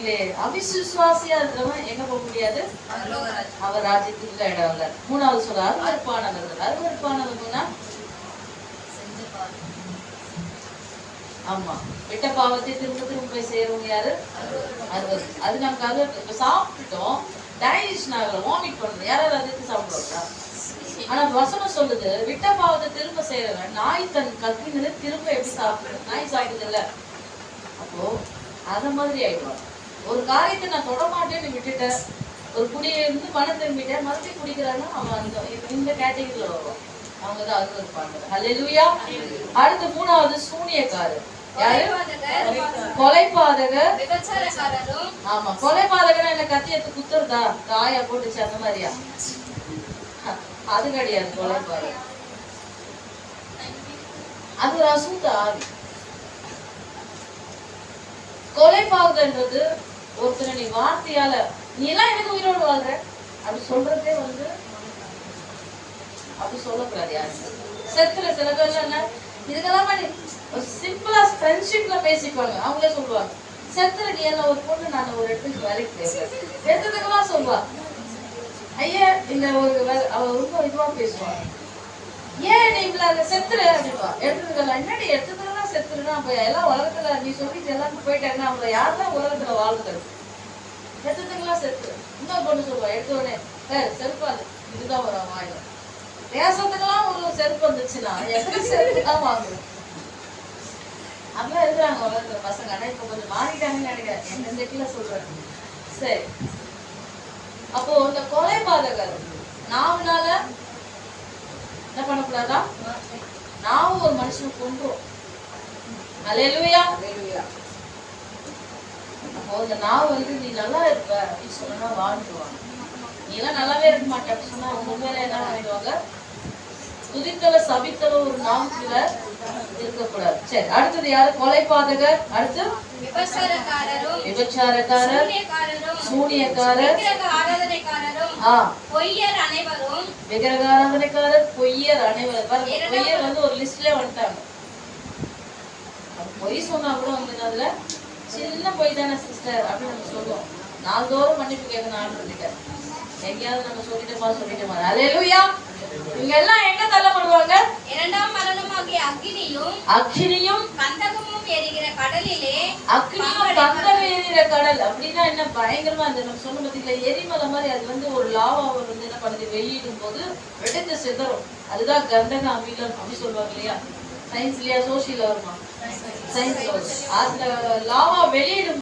பாருங்களே, அவிசுவாசியா இருக்கிறவன் எங்க போக முடியாது? அவர் ராஜ்யத்துக்குள்ள இடம் இல்ல. மூணாவது சொல்ற அருவருப்பானவர்கள். அருவருப்பானவர்கள்னா ஆமா, விட்ட பாவத்தை திரும்ப திரும்ப போய் செய்யறவங்க யாரு? அருவருப்பு. அது நமக்கு அது இப்ப சாப்பிட்டுட்டோம், டைஜஷன் ஆகல, வாமிட் பண்ணணும். யாராவது அதை சாப்பிடுவாங்களா? ஆனா வசனம் சொல்லுது, விட்ட பாவத்தை திரும்ப செய்யறவன் நாய் தன் கத்தினது திரும்ப எப்படி சாப்பிடுறது? நாய் சாப்பிடுது இல்ல. அப்போ அத மாதிரி ஆயிடுவாங்க. ஒரு காரியத்தை நான் தொட மாட்டேன்னு விட்டுட்டேன், ஒரு குடியை இருந்து பணம் திரும்பிட்டேன், மறுபடியும் குடிக்கிறான்னா அவன் இந்த கேட்டகரியில வருவான். அவங்கதான் அருவருப்பாங்க. ஹல்லேலூயா. அடுத்து மூணாவது சூனியக்காரர். யாரு? கொலைபாதகர். ஆமா, கொலைபாதகர் என்ன கத்தி எடுத்து குத்துறதா? காயா போட்டுச்சு அந்த மாதிரியா? அது கிடையாது. கொலைபாதகர் அது ஒரு அசுத்த ஆவி. கொலைபாதகன்றது ஒருத்தரை நீ வார்த்தையால நீ எல்லாம் எனக்கு உயிரோடு வாழ்ற அப்படி சொல்றதே அப்படி சொல்லக்கூடாது. யாரு செத்துல சில பேர்ல என்ன இதுக்கெல்லாம் சிம்பிளா ஃப்ரெண்ட்ஷிப்ல பேசிக்குவாங்க. அவங்களே சொல்லுவாங்க, செத்துல நீ என்ன ஒரு பொண்ணு நான் ஒரு இடத்துக்கு வேலைக்கு பேசுறேன் எடுத்ததுக்கெல்லாம் சொல்லுவா. ஐயா இந்த ஒரு அவ ரொம்ப இதுவா பேசுவாங்க. ஏன் நீ இவ்வளவு செத்துரு அப்படிப்பா. எடுத்ததுக்கெல்லாம் என்னடி எடுத்ததுக்கெல்லாம் செத்துருன்னா அப்ப எல்லாம் உலகத்துல நீ சொல்லிட்டு எல்லாரும் போயிட்டாங்கன்னா அவங்க யாருதான் உலகத்துல வாழ்றது? எடுத்ததுக்கெல்லாம் செத்துரு. இன்னொரு பொண்ணு சொல்லுவா, எடுத்தோடனே செருப்பாது இதுதான் ஒரு வாயில பேசுறதுக்கெல்லாம் ஒரு செருப்பு வந்துச்சுன்னா எத்தனை செருப்புதான் வாங்குது? அப்படிலாம் இருக்கிறாங்க உலகத்துல பசங்க. ஆனா இப்ப கொஞ்சம் மாறிட்டாங்கன்னு நினைக்கிறேன். எந்த இடத்துல சொல்றேன். சரி, அப்போ இந்த கொலைபாதகர் நாவுனால என்ன பண்ணக்கூடாதா? நாவும் ஒரு மனுஷனை கொன்றும். அல்லேலூயா. அப்போ இந்த நாவு நீ நல்லா இருப்ப அப்படின்னு சொன்னா வாழ்ந்துருவாங்க. நீ எல்லாம் நல்லாவே இருக்க மாட்டே அப்படின்னு சொன்னா உங்க மேல என்ன ஆயிடுவாங்க? துதித்தல சபித்தல ஒரு நாவுக்குள்ள இருக்கக்கூடாது. சரி, அடுத்தது யாரு? கொலைபாதகர். அடுத்து விபச்சாரக்காரர், சூனியக்காரர், பொய்யர் அனைவரும். விக்கிரகாராதனைக்காரர், பொய்யர் அனைவரும். பொய்யர் ஒரு லிஸ்ட்ல வந்துட்டாங்க. பொய் சொன்னா கூட அதுல சின்ன பொய் தானே சிஸ்டர் அப்படின்னு நம்ம சொல்லுவோம். நாள்தோறும் மன்னிப்பு கேட்கணும் ஆண்டு. எங்கேயாவது நம்ம சொல்லிட்டோமா? அல்லேலூயா. இவங்க எல்லாம் எங்க தள்ளப்படுவாங்க? இரண்டாம் மரணமாகிய அக்கினியும் கந்தகமும் எரிகிற கடலிலே. அக்கினியும் கந்தகம் எரிகிற கடல் அப்படின்னா என்ன? பயங்கரமா அந்த நம்ம சொன்ன பத்தியில எரிமலை மாதிரி அது ஒரு லாவாவை என்ன பண்ணுது? வெளியிடும் போது வெடித்து சிதறும். அதுதான் கந்தக அமிலம் அப்படி சொல்லுவாங்க இல்லையா? சயின்ஸ்லயா சோசியல வருமா? சயின்ஸ்ல அதுல லாவா வெளியிடும்